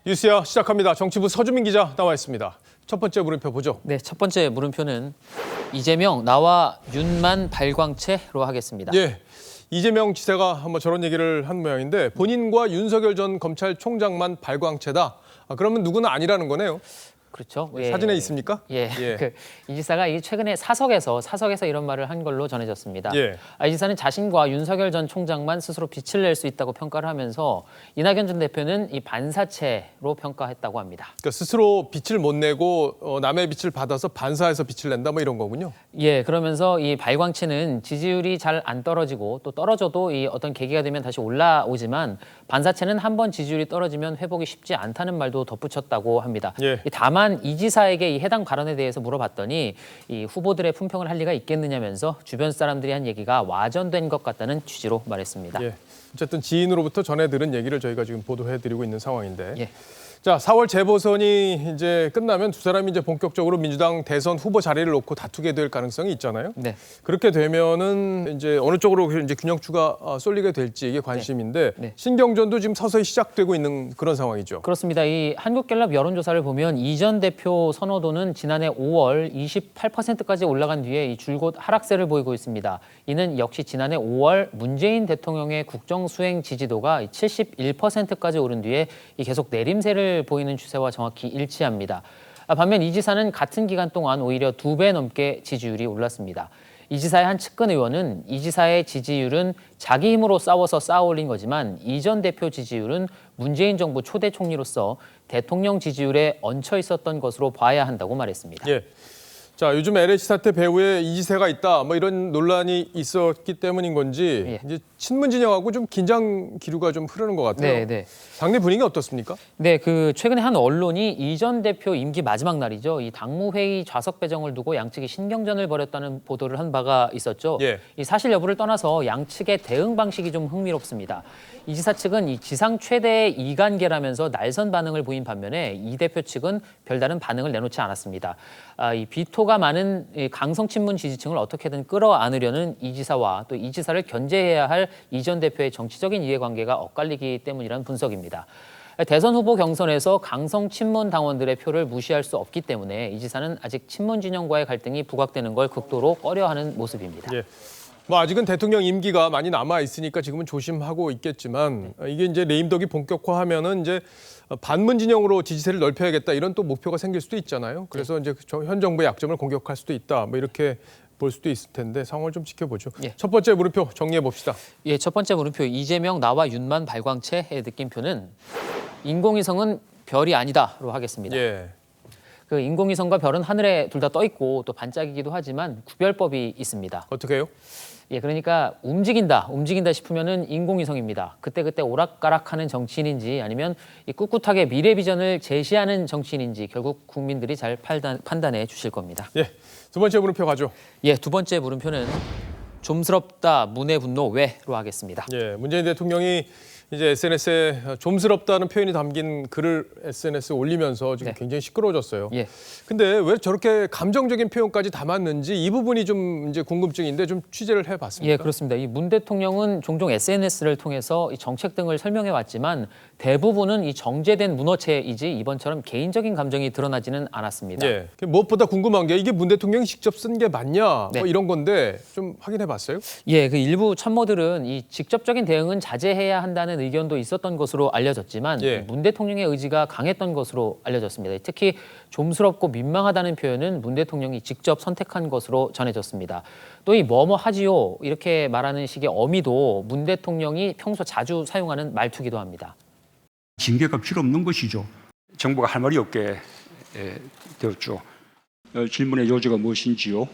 뉴스야 시작합니다. 정치부 서주민 기자 나와 있습니다. 첫 번째 물음표 보죠. 네, 첫 번째 물음표는 이재명 나와 윤만 발광체로 하겠습니다. 예, 이재명 지사가 한번 저런 얘기를 한 모양인데 본인과 윤석열 전 검찰총장만 발광체다. 그러면 누구는 아니라는 거네요. 그렇죠. 사진에 있습니까? 예. 예. 이 지사가 최근에 사석에서 이런 말을 한 걸로 전해졌습니다. 예. 이 지사는 자신과 윤석열 전 총장만 스스로 빛을 낼 수 있다고 평가를 하면서 이낙연 전 대표는 이 반사체로 평가했다고 합니다. 그러니까 스스로 빛을 못 내고 남의 빛을 받아서 반사해서 빛을 낸다 뭐 이런 거군요. 예, 그러면서 이 발광체는 지지율이 잘 안 떨어지고 또 떨어져도 이 어떤 계기가 되면 다시 올라오지만 반사체는 한번 지지율이 떨어지면 회복이 쉽지 않다는 말도 덧붙였다고 합니다. 예. 다만 이 지사에게 이 해당 발언에 대해서 물어봤더니 이 후보들의 품평을 할 리가 있겠느냐면서 주변 사람들이 한 얘기가 와전된 것 같다는 취지로 말했습니다. 예. 어쨌든 지인으로부터 전해 들은 얘기를 저희가 지금 보도해드리고 있는 상황인데. 예. 자, 4월 재보선이 이제 끝나면 두 사람이 이제 본격적으로 민주당 대선 후보 자리를 놓고 다투게 될 가능성이 있잖아요. 네. 그렇게 되면은 이제 어느 쪽으로 이제 균형추가 쏠리게 될지 이게 관심인데 네. 신경전도 지금 서서히 시작되고 있는 그런 상황이죠. 그렇습니다. 이 한국갤럽 여론조사를 보면 이 전 대표 선호도는 지난해 5월 28%까지 올라간 뒤에 이 줄곧 하락세를 보이고 있습니다. 이는 역시 지난해 5월 문재인 대통령의 국정수행 지지도가 71%까지 오른 뒤에 계속 내림세를 보이는 추세와 정확히 일치합니다. 반면 이 지사는 같은 기간 동안 오히려 2배 넘게 지지율이 올랐습니다. 이 지사의 한 측근 의원은 이 지사의 지지율은 자기 힘으로 싸워서 쌓아올린 거지만 이 전 대표 지지율은 문재인 정부 초대 총리로서 대통령 지지율에 얹혀 있었던 것으로 봐야 한다고 말했습니다. 예. 자, 요즘 LH 사태 배후에 이지세가 있다, 뭐 이런 논란이 있었기 때문인 건지 예. 이제 친문 진영하고 좀 긴장 기류가 좀 흐르는 것 같아요. 네. 당내 분위기 어떻습니까? 네, 최근에 한 언론이 이 전 대표 임기 마지막 날이죠. 이 당무회의 좌석 배정을 두고 양측이 신경전을 벌였다는 보도를 한 바가 있었죠. 예. 이 사실 여부를 떠나서 양측의 대응 방식이 좀 흥미롭습니다. 이 지사 측은 이 지상 최대의 이간계라면서 날선 반응을 보인 반면에 이 대표 측은 별다른 반응을 내놓지 않았습니다. 이 비토가 많은 강성 친문 지지층을 어떻게든 끌어안으려는 이 지사와 또 이 지사를 견제해야 할 이 전 대표의 정치적인 이해관계가 엇갈리기 때문이라는 분석입니다. 대선 후보 경선에서 강성 친문 당원들의 표를 무시할 수 없기 때문에 이 지사는 아직 친문 진영과의 갈등이 부각되는 걸 극도로 꺼려하는 모습입니다. 예. 뭐 아직은 대통령 임기가 많이 남아 있으니까 지금은 조심하고 있겠지만 이게 이제 레임덕이 본격화하면은 이제 반문 진영으로 지지세를 넓혀야겠다 이런 또 목표가 생길 수도 있잖아요. 그래서 이제 현 정부의 약점을 공격할 수도 있다. 뭐 이렇게 볼 수도 있을 텐데 상황을 좀 지켜보죠. 예. 첫 번째 물음표 정리해 봅시다. 예, 첫 번째 물음표 이재명 나와 윤만 발광체의 느낌표는 인공위성은 별이 아니다로 하겠습니다. 예. 인공위성과 별은 하늘에 둘 다 떠 있고 또 반짝이기도 하지만 구별법이 있습니다. 어떻게 해요? 예, 그러니까 움직인다 싶으면은 인공위성입니다. 그때 오락가락하는 정치인인지 아니면 이 꿋꿋하게 미래 비전을 제시하는 정치인인지 결국 국민들이 잘 판단해 주실 겁니다. 예. 두 번째 물음표 가죠. 예, 두 번째 물음표는 좀스럽다 문의 분노 왜로 하겠습니다. 예. 문재인 대통령이 이제 SNS에 좀스럽다는 표현이 담긴 글을 SNS에 올리면서 지금 네. 굉장히 시끄러워졌어요. 예. 근데 왜 저렇게 감정적인 표현까지 담았는지 이 부분이 좀 이제 궁금증인데 좀 취재를 해봤습니다. 예, 그렇습니다. 이 문 대통령은 종종 SNS를 통해서 이 정책 등을 설명해 왔지만 대부분은 이 정제된 문어체이지 이번처럼 개인적인 감정이 드러나지는 않았습니다. 예. 무엇보다 궁금한 게 이게 문 대통령이 직접 쓴 게 맞냐 네. 뭐 이런 건데 좀 확인해봤어요? 예, 일부 참모들은 이 직접적인 대응은 자제해야 한다는 의견도 있었던 것으로 알려졌지만 예. 문 대통령의 의지가 강했던 것으로 알려졌습니다. 특히 좀스럽고 민망하다는 표현은 문 대통령이 직접 선택한 것으로 전해졌습니다. 또 이 뭐뭐 하지요 이렇게 말하는 식의 어미도 문 대통령이 평소 자주 사용하는 말투기도 합니다. 징계가 필요 없는 것이죠. 정부가 할 말이 없게 되었죠. 질문의 요지가 무엇인지요?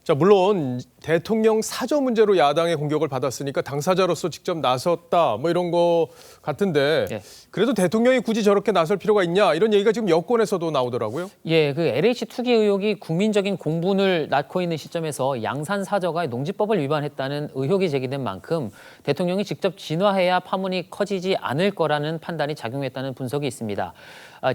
자, 물론 대통령 사저 문제로 야당의 공격을 받았으니까 당사자로서 직접 나섰다 뭐 이런 거 같은데 예. 그래도 대통령이 굳이 저렇게 나설 필요가 있냐 이런 얘기가 지금 여권에서도 나오더라고요. 예, LH 투기 의혹이 국민적인 공분을 낳고 있는 시점에서 양산 사저가 농지법을 위반했다는 의혹이 제기된 만큼 대통령이 직접 진화해야 파문이 커지지 않을 거라는 판단이 작용했다는 분석이 있습니다.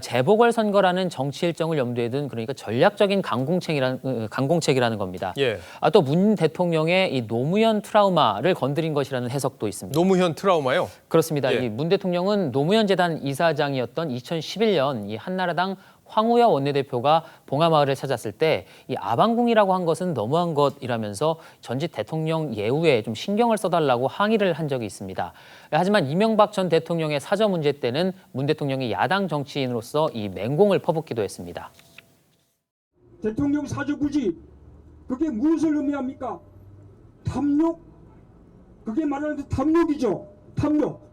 재보궐선거라는 정치 일정을 염두에 둔 그러니까 전략적인 강공책이라는 겁니다. 예. 또 문 대통령의 이 노무현 트라우마를 건드린 것이라는 해석도 있습니다. 노무현 트라우마요? 그렇습니다. 예. 이 문 대통령은 노무현 재단 이사장이었던 2011년 이 한나라당 황우여 원내대표가 봉하마을을 찾았을 때 이 아방궁이라고 한 것은 너무한 것이라면서 전직 대통령 예우에 좀 신경을 써달라고 항의를 한 적이 있습니다. 하지만 이명박 전 대통령의 사저 문제 때는 문 대통령이 야당 정치인으로서 이 맹공을 퍼붓기도 했습니다. 대통령 사저 굳이 그게 무엇을 의미합니까? 탐욕? 그게 말하는 탐욕이죠. 탐욕.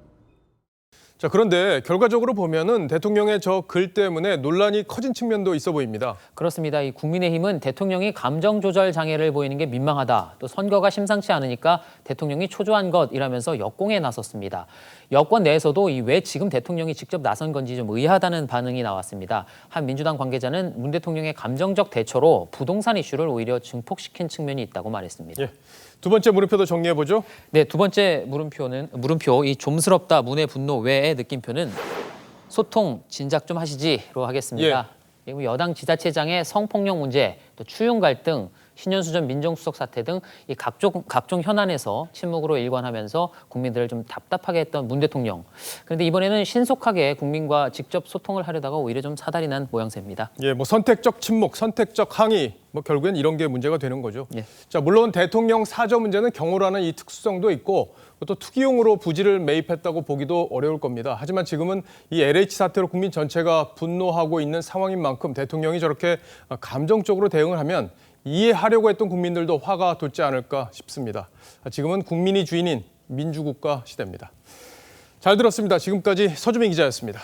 자, 그런데 결과적으로 보면은 대통령의 저 글 때문에 논란이 커진 측면도 있어 보입니다. 그렇습니다. 이 국민의힘은 대통령이 감정 조절 장애를 보이는 게 민망하다. 또 선거가 심상치 않으니까 대통령이 초조한 것이라면서 역공에 나섰습니다. 여권 내에서도 이 왜 지금 대통령이 직접 나선 건지 좀 의아하다는 반응이 나왔습니다. 한 민주당 관계자는 문 대통령의 감정적 대처로 부동산 이슈를 오히려 증폭시킨 측면이 있다고 말했습니다. 예. 두 번째 물음표도 정리해 보죠. 네, 두 번째 물음표 이 좀스럽다 문의 분노 외의 느낌표는 소통 진작 좀 하시지로 하겠습니다. 그리고 여당 지자체장의 성폭력 문제, 또 추윤 갈등, 신년수 전 민정수석 사태 등 이 각종 현안에서 침묵으로 일관하면서 국민들을 좀 답답하게 했던 문 대통령. 그런데 이번에는 신속하게 국민과 직접 소통을 하려다가 오히려 좀 사달이 난 모양새입니다. 예, 뭐 선택적 침묵, 선택적 항의, 뭐 결국엔 이런 게 문제가 되는 거죠. 예. 자, 물론 대통령 사저 문제는 경호라는 이 특수성도 있고 또 투기용으로 부지를 매입했다고 보기도 어려울 겁니다. 하지만 지금은 이 LH 사태로 국민 전체가 분노하고 있는 상황인 만큼 대통령이 저렇게 감정적으로 대응을 하면 이해하려고 했던 국민들도 화가 돋지 않을까 싶습니다. 지금은 국민이 주인인 민주국가 시대입니다. 잘 들었습니다. 지금까지 서주민 기자였습니다.